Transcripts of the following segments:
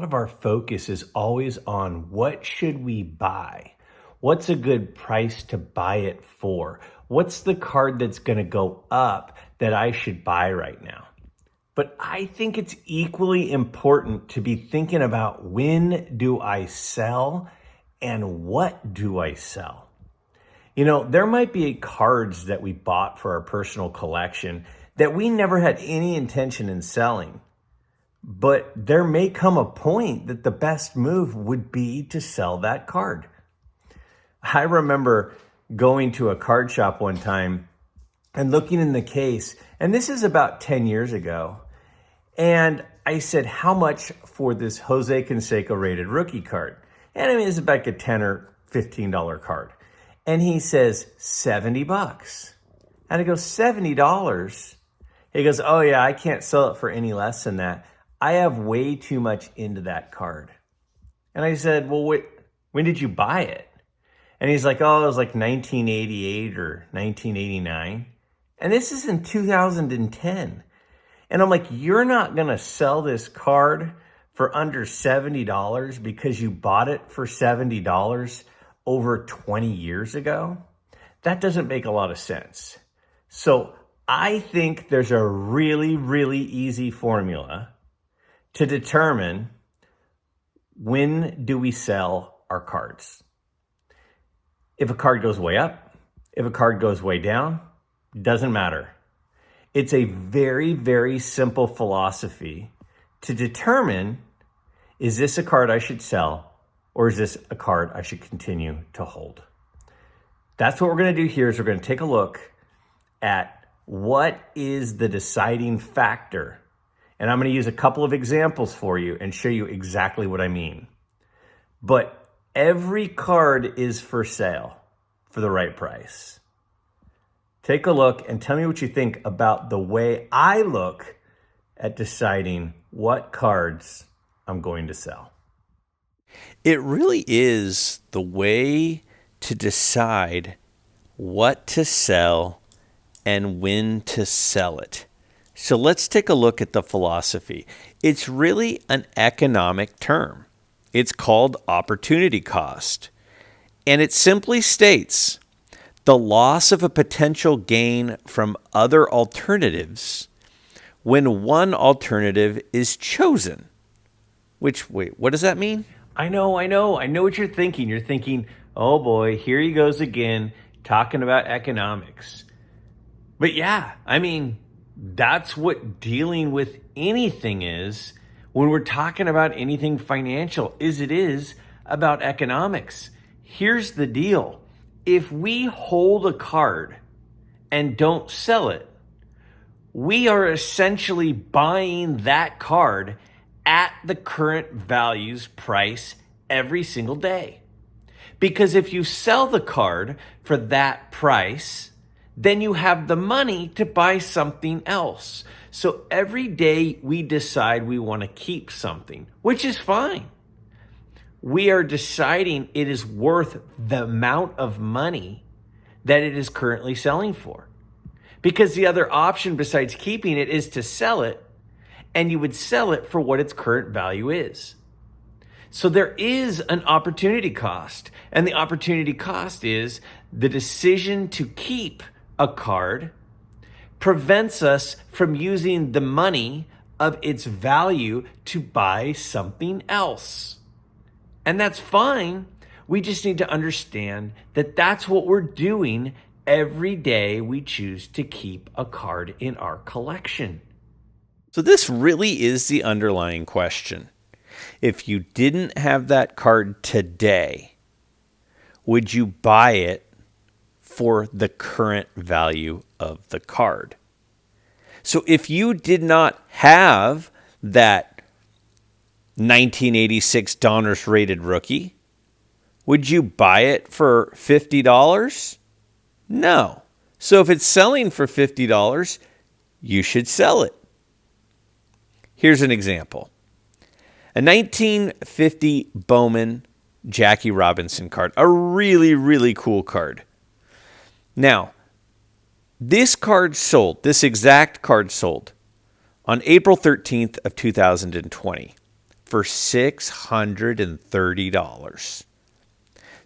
lot of our focus is always on what should we buy? What's a good price to buy it for? What's the card that's going to go up that I should buy right now? But I think it's equally important to be thinking about when do I sell and what do I sell? You know, there might be cards that we bought for our personal collection that we never had any intention in selling. But there may come a point that the best move would be to sell that card. I remember going to a card shop one time and looking in the case, and this is about 10 years ago. And I said, how much for this Jose Canseco rated rookie card? And I mean, it's like a $10 or $15 card. And he says, $70. And I go, $70? He goes, oh yeah, I can't sell it for any less than that. I have way too much into that card. And I said, well, wait, when did you buy it? And he's like, oh, it was like 1988 or 1989. And this is in 2010. And I'm like, you're not going to sell this card for under $70 because you bought it for $70 over 20 years ago? That doesn't make a lot of sense. So I think there's a really, really easy formula to determine when do we sell our cards. If a card goes way up, if a card goes way down, doesn't matter. It's a very, very simple philosophy to determine, is this a card I should sell or is this a card I should continue to hold? That's what we're going to do here is we're going to take a look at what is the deciding factor. And I'm going to use a couple of examples for you and show you exactly what I mean. But every card is for sale for the right price. Take a look and tell me what you think about the way I look at deciding what cards I'm going to sell. It really is the way to decide what to sell and when to sell it. So let's take a look at the philosophy. It's really an economic term. It's called opportunity cost. And it simply states the loss of a potential gain from other alternatives when one alternative is chosen. Which, wait, what does that mean? I know what you're thinking. You're thinking, oh boy, here he goes again, talking about economics. But yeah, I mean, that's what dealing with anything is when we're talking about anything financial, is it is about economics. Here's the deal. If we hold a card and don't sell it, we are essentially buying that card at the current value's price every single day. Because if you sell the card for that price, then you have the money to buy something else. So every day we decide we want to keep something, which is fine. We are deciding it is worth the amount of money that it is currently selling for. Because the other option besides keeping it is to sell it, and you would sell it for what its current value is. So there is an opportunity cost, and the opportunity cost is the decision to keep a card prevents us from using the money of its value to buy something else. And that's fine. We just need to understand that that's what we're doing every day we choose to keep a card in our collection. So this really is the underlying question. If you didn't have that card today, would you buy it for the current value of the card? So if you did not have that 1986 Donruss rated rookie, would you buy it for $50? No. So if it's selling for $50, you should sell it. Here's an example. A 1950 Bowman Jackie Robinson card. A really, really cool card. Now, this exact card sold on April 13th of 2020 for $630.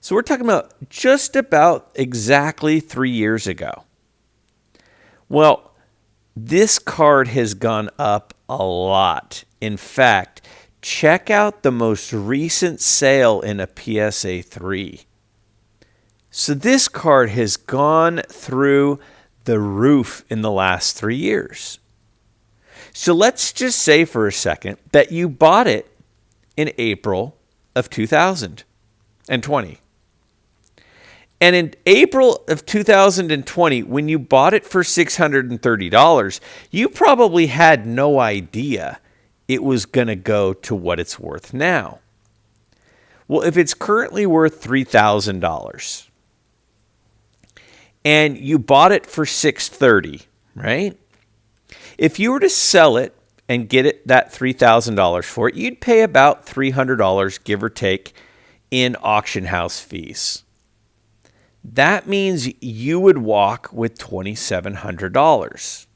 So we're talking about just about exactly 3 years ago. Well, this card has gone up a lot. In fact, check out the most recent sale in a PSA 3. So this card has gone through the roof in the last 3 years. So let's just say for a second that you bought it in April of 2020. And in April of 2020, when you bought it for $630, you probably had no idea it was going to go to what it's worth now. Well, if it's currently worth $3,000 and you bought it for $630, right? If you were to sell it and get it that $3,000 for it, you'd pay about $300, give or take, in auction house fees. That means you would walk with $2,700.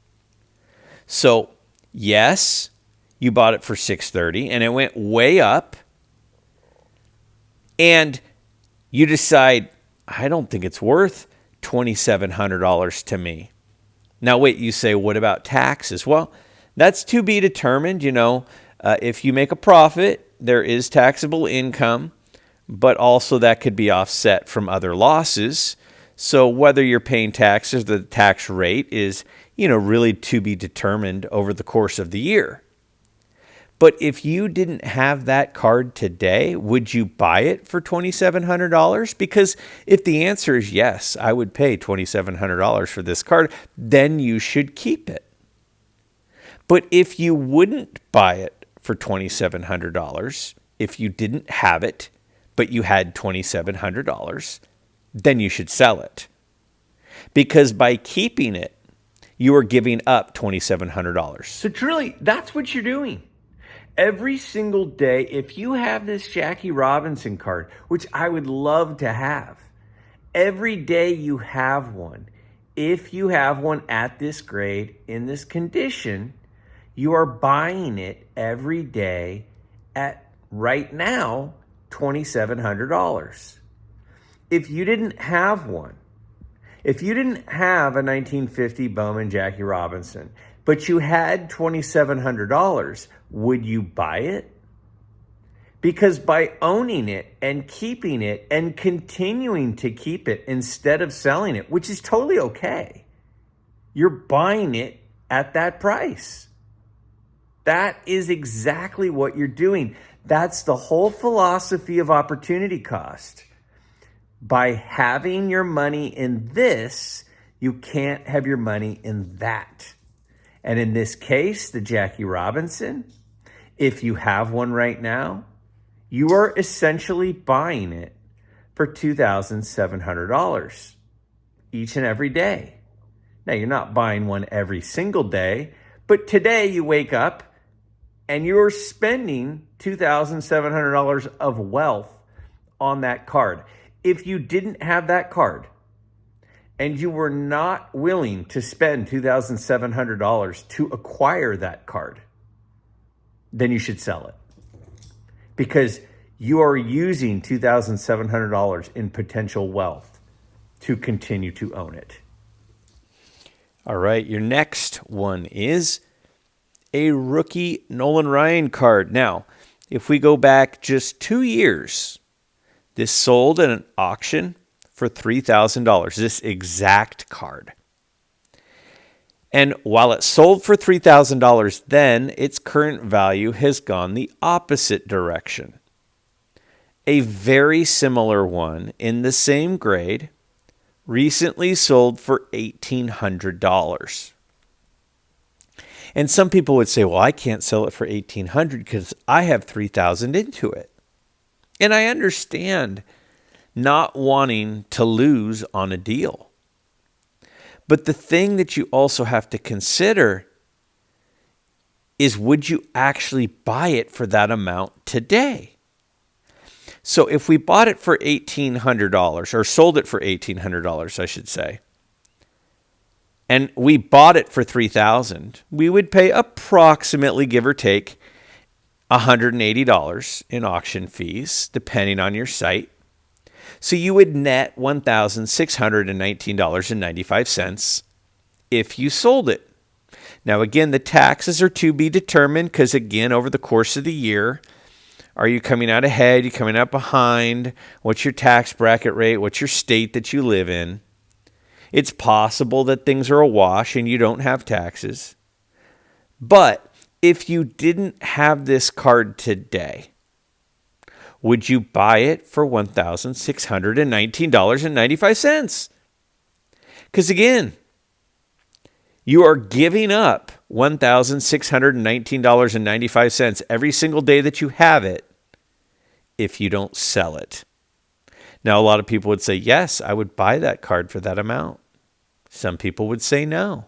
So, yes, you bought it for $630 and it went way up. And you decide, I don't think it's worth $2,700 to me. Now, wait, you say, what about taxes? Well, that's to be determined. If you make a profit, there is taxable income, but also that could be offset from other losses. So whether you're paying taxes, the tax rate is, really to be determined over the course of the year. But if you didn't have that card today, would you buy it for $2,700? Because if the answer is yes, I would pay $2,700 for this card, then you should keep it. But if you wouldn't buy it for $2,700, if you didn't have it, but you had $2,700, then you should sell it. Because by keeping it, you are giving up $2,700. So truly, that's what you're doing. Every single day, if you have this Jackie Robinson card, which I would love to have, every day you have one. If you have one at this grade, in this condition, you are buying it every day at, right now, $2,700. If you didn't have one, if you didn't have a 1950 Bowman Jackie Robinson, but you had $2,700, would you buy it? Because by owning it and keeping it and continuing to keep it instead of selling it, which is totally okay, you're buying it at that price. That is exactly what you're doing. That's the whole philosophy of opportunity cost. By having your money in this, you can't have your money in that. And in this case, the Jackie Robinson, if you have one right now, you are essentially buying it for $2,700 each and every day. Now, you're not buying one every single day, but today you wake up and you're spending $2,700 of wealth on that card. If you didn't have that card and you were not willing to spend $2,700 to acquire that card, then you should sell it. Because you are using $2,700 in potential wealth to continue to own it. All right, your next one is a rookie Nolan Ryan card. Now, if we go back just 2 years, this sold at an auction for $3,000, this exact card. And while it sold for $3,000 then, its current value has gone the opposite direction. A very similar one in the same grade recently sold for $1,800. And some people would say, well, I can't sell it for $1,800 because I have $3,000 into it. And I understand not wanting to lose on a deal. But the thing that you also have to consider is, would you actually buy it for that amount today? So if we bought it for $1,800, or sold it for $1,800, I should say, and we bought it for $3,000, we would pay approximately, give or take, $180 in auction fees, depending on your site. So you would net $1,619.95 if you sold it. Now, again, the taxes are to be determined because, again, over the course of the year, are you coming out ahead? Are you coming out behind? What's your tax bracket rate? What's your state that you live in? It's possible that things are awash and you don't have taxes. But if you didn't have this card today, would you buy it for $1,619.95? Because again, you are giving up $1,619.95 every single day that you have it if you don't sell it. Now, a lot of people would say, yes, I would buy that card for that amount. Some people would say no.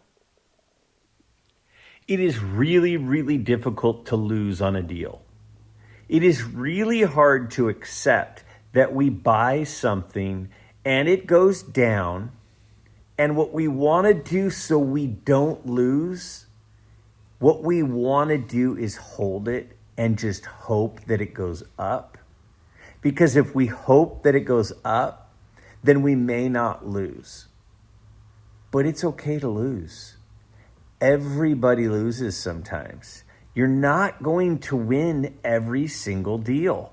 It is really, really difficult to lose on a deal. It is really hard to accept that we buy something and it goes down, and what we want to do so we don't lose, what we want to do is hold it and just hope that it goes up. Because if we hope that it goes up, then we may not lose. But it's okay to lose. Everybody loses sometimes. You're not going to win every single deal.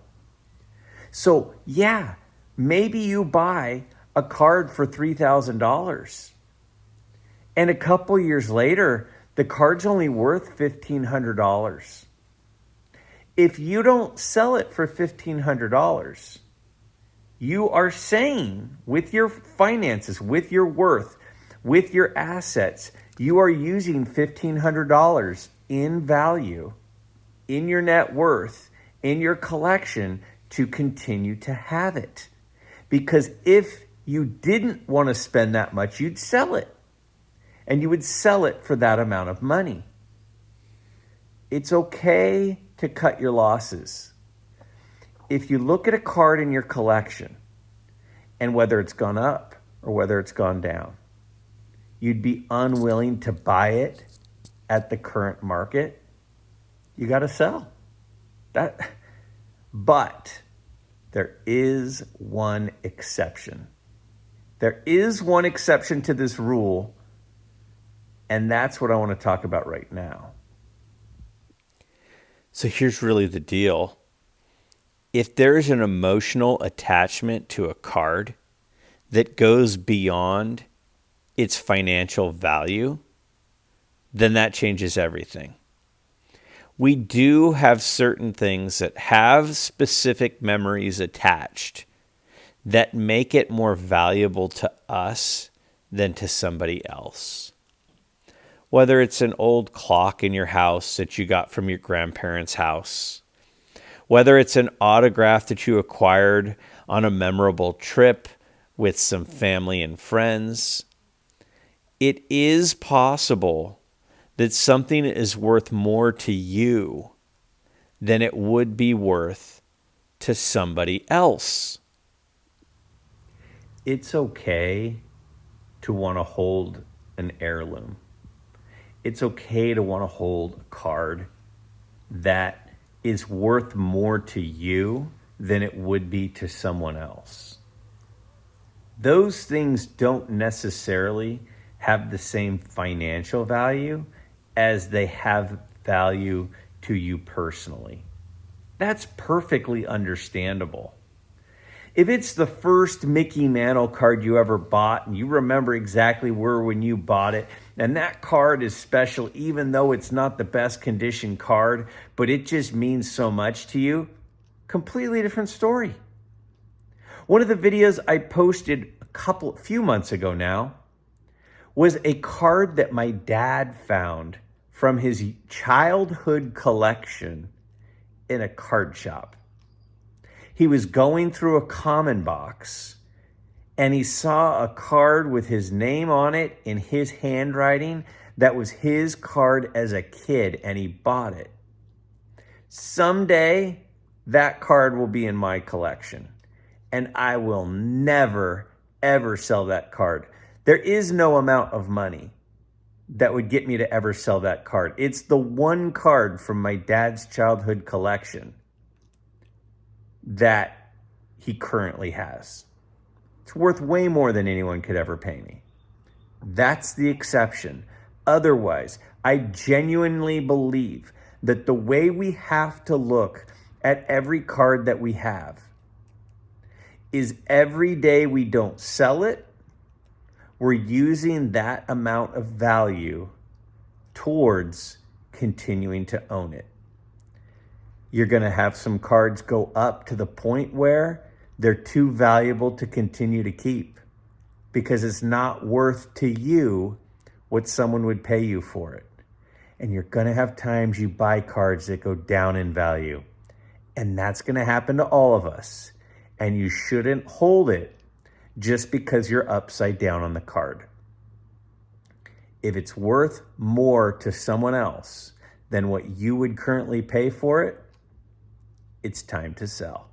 So, yeah, maybe you buy a card for $3,000. And a couple years later, the card's only worth $1,500. If you don't sell it for $1,500, you are saying with your finances, with your worth, with your assets, you are using $1,500 in value, in your net worth, in your collection to continue to have it. Because if you didn't want to spend that much, you'd sell it. And you would sell it for that amount of money. It's okay to cut your losses. If you look at a card in your collection, and whether it's gone up or whether it's gone down, you'd be unwilling to buy it at the current market, you got to sell. But there is one exception. There is one exception to this rule, and that's what I want to talk about right now. So here's really the deal. If there is an emotional attachment to a card that goes beyond its financial value, then that changes everything. We do have certain things that have specific memories attached that make it more valuable to us than to somebody else. Whether it's an old clock in your house that you got from your grandparents' house, whether it's an autograph that you acquired on a memorable trip with some family and friends, it is possible that something is worth more to you than it would be worth to somebody else. It's okay to want to hold an heirloom. It's okay to want to hold a card that is worth more to you than it would be to someone else. Those things don't necessarily have the same financial value as they have value to you personally. That's perfectly understandable. If it's the first Mickey Mantle card you ever bought and you remember exactly where when you bought it, and that card is special even though it's not the best condition card, but it just means so much to you, completely different story. One of the videos I posted a few months ago now was a card that my dad found from his childhood collection in a card shop. He was going through a common box and he saw a card with his name on it in his handwriting that was his card as a kid, and he bought it. Someday that card will be in my collection and I will never, ever sell that card. There is no amount of money that would get me to ever sell that card. It's the one card from my dad's childhood collection that he currently has. It's worth way more than anyone could ever pay me. That's the exception. Otherwise, I genuinely believe that the way we have to look at every card that we have is every day we don't sell it, we're using that amount of value towards continuing to own it. You're going to have some cards go up to the point where they're too valuable to continue to keep because it's not worth to you what someone would pay you for it. And you're going to have times you buy cards that go down in value. And that's going to happen to all of us. And you shouldn't hold it just because you're upside down on the card. If it's worth more to someone else than what you would currently pay for it, it's time to sell.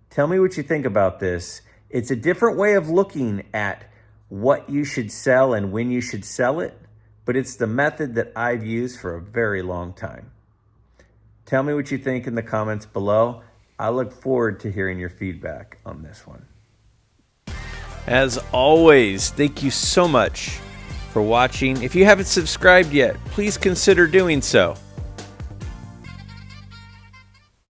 Tell me what you think about this. It's a different way of looking at what you should sell and when you should sell it, but it's the method that I've used for a very long time. Tell me what you think in the comments below. I look forward to hearing your feedback on this one. As always, thank you so much for watching. If you haven't subscribed yet, please consider doing so.